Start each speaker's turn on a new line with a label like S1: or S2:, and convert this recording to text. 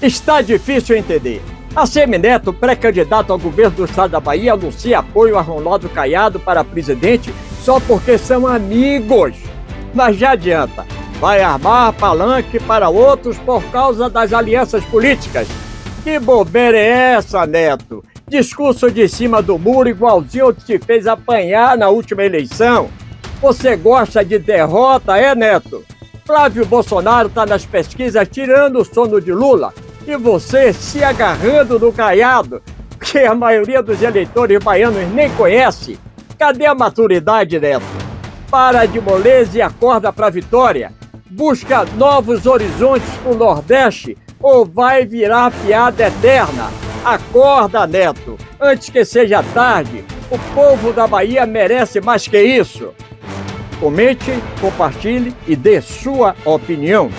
S1: Está difícil entender. A Semineto, pré-candidato ao governo do estado da Bahia, anuncia apoio a Ronaldo Caiado para presidente só porque são amigos. Mas já adianta, vai armar palanque para outros por causa das alianças políticas. Que bobeira é essa, Neto? Discurso de cima do muro igualzinho que te fez apanhar na última eleição. Você gosta de derrota, é, Neto? Flávio Bolsonaro está nas pesquisas tirando o sono de Lula e você se agarrando no Caiado, que a maioria dos eleitores baianos nem conhece. Cadê a maturidade, Neto? Para de moleza e acorda para a vitória. Busca novos horizontes pro Nordeste ou vai virar piada eterna. Acorda, Neto, antes que seja tarde. O povo da Bahia merece mais que isso. Comente, compartilhe e dê sua opinião.